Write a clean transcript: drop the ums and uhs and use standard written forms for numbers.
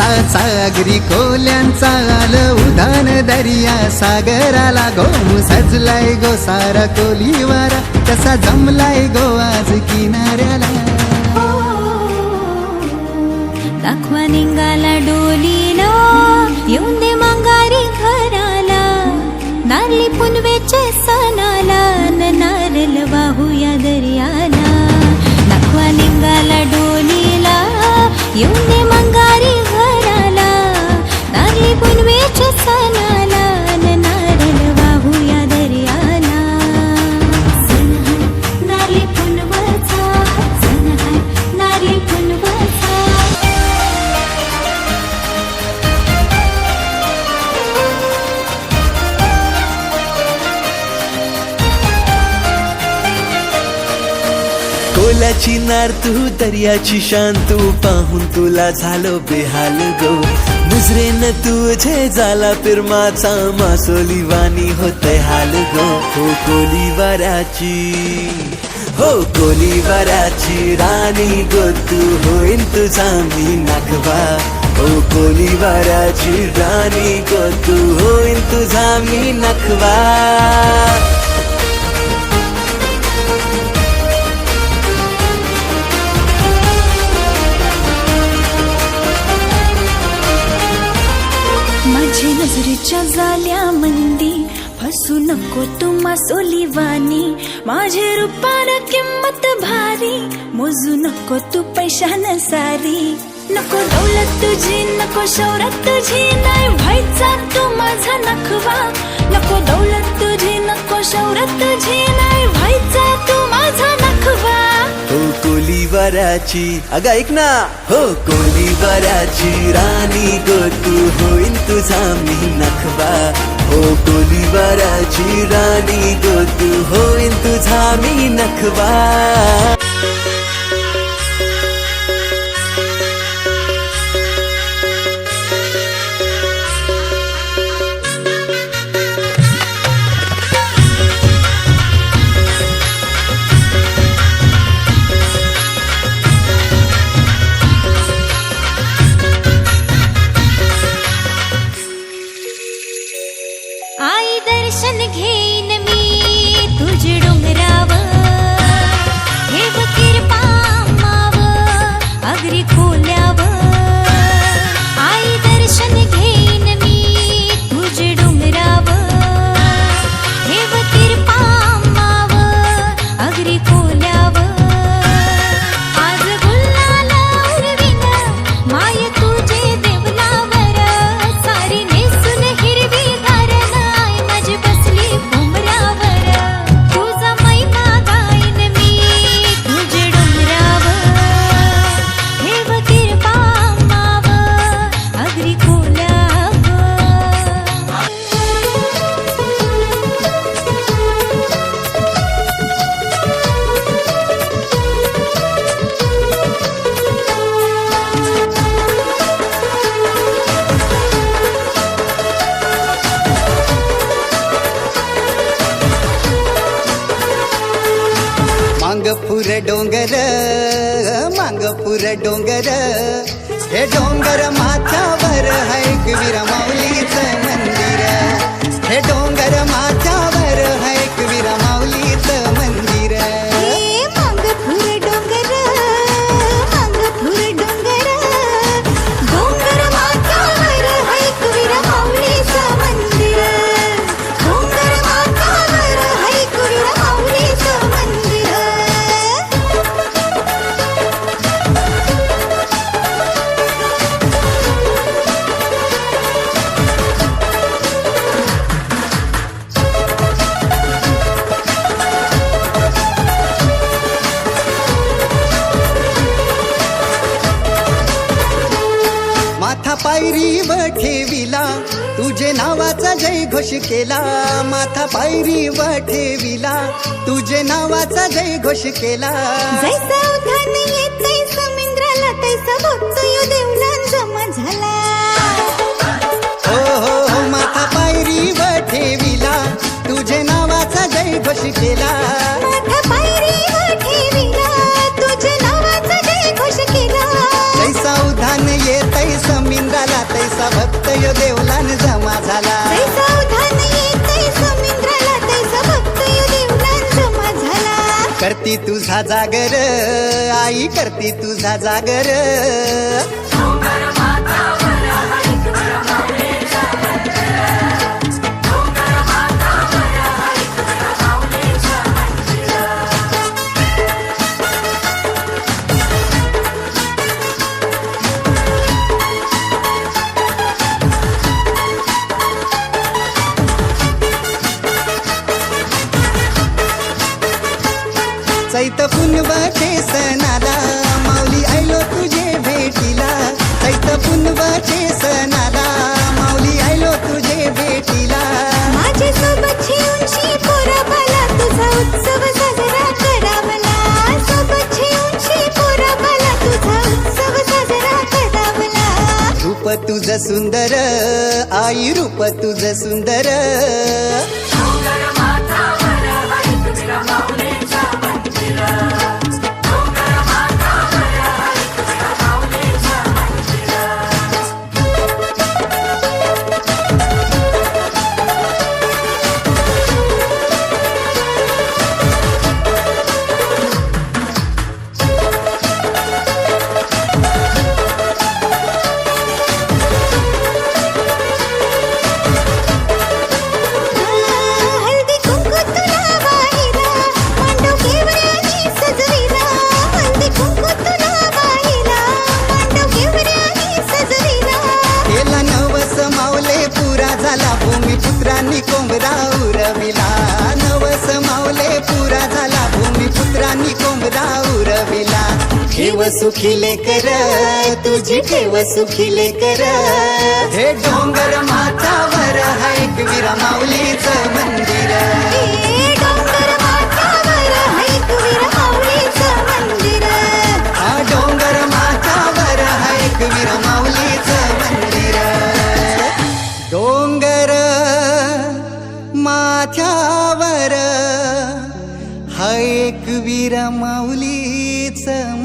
सागरी खोल्यांचा आलं उधान दर्या सागराला गो सजलाय गो सारा कोलीवारा कसा जमलाय गो आज किनाऱ्याला दाखवा निघाला डोलीला येऊन दे मंगारी घराला नारली पुनवेच्या सणाला नारळ वाहूया दर्याला दाखवा निघाला डोलीला येऊन दे मंगारी घराला नारली पुनवेच्या सणाला नारळ वाहूया दर्याला सण हाय नारली पुनवचा सण हाय नारली पुनवचा कोलाची नार तू दर्याची शान तू पाहून तुला झालो बेहाल गो नजरेनं तुझे झाला पिरमाचा मासोली वाणी होतय हाल गो हो कोलीवाराची राणी गो तू होईन तुझा मी नाखवा हो कोलीवाराची राणी गो तू होईन तुझा मी नखवा माझी नजरेच्या जाल्या मंदी फसू नको तू मासोलीवानी माझे रूपानं किंमत भारी मोजू नको तू पैशानं सारी नको दौलत तुझी नको शौहरत तुझी नाही व्हायचा तू माझा नखवा नको दौलत तुझी नको शौहरत तुझी नाही व्हायचा तू माझा नखवा हो कोलीवाराची अगं ऐक ना हो कोलीवाराची राणी गो तू होईन तुझा मी नखवा हो कोलीवाराची राणी गो तू होईन तुझा मी नखवा आई दर्शन घेईन मी तुझे डोंगरावर ठेव कृपा माव अगरी खोल्यावर आई दर्शन घेईन मी तुझे डोंगरावर ठेव कृपा माव अगरी खोल्यावर आज गुलाला उरवीन माय तुझे देवलावर सारी नेसून हिरवी मांगपूर डोंगर हे डोंगर माथ्यावर है एकविरा माऊलीचं मंदिर हे डोंगर माथ्यावर है एकविरा माऊलीचं मंदिर मांगपूर डोंगर डोंगर माथ्यावर है एकविरा माऊलीचं मंदिर डोंगर माथ्यावर है एकविरा माऊलीचं मंदिर माथा पायरीवर ठेविला तुझे नावाचा जय घोष केला माथा पायरीवर ठेविला तुझे नावाचा जय घोष केला जैसा उधान येते समुद्राला तैसा भक्तयो देवला जमा झाला हो माथा पायरीवर ठेविला तुझे नावाचा जय घोष केला माथा पायरीवर ठेविला तुझे नावाचा जय घोष केला जैसा उधान येतै समुद्राला करती तुझा जागर आई करती तुझा जागर चैत पुनवाचे सणाला माऊली आयलो तुझे भेटीला चैत पुनवाचे सणाला माऊली आयलो तुझे भेटीला माझे सोबतची उंची पोरा बाला तुझा उत्सव साजरा करावला सोबतची उंची पोरा बाला तुझा उत्सव साजरा करावला रूप तुझ सुंदर आई रूप तुझ सुंदर हळदी कुंकू तुला वाहिला मांडव केवऱ्यानी सजविला हळदी कुंकू तुला वाहिला मांडव केवऱ्यानी सजविला केला नवस माऊले पुरा झाला भूमिपुत्रांनी कोंबरा उरविला नवस माऊले पुरा झाला भूमिपुत्रांनी कोंबरा उरविला ठेव सुखीले कर तुझी ठेव सुखीले कर हे डोंगर माथ्यावर हाय एकविरा माऊलीचं मंदिर हे डोंगर माथ्यावर ऐकवीर माऊलीचं मंदिर हा डोंगर माथ्यावर हाय एकविरा माऊलीचं मंदिर डोंगर माथ्यावर हाय एकविरा माऊलीचं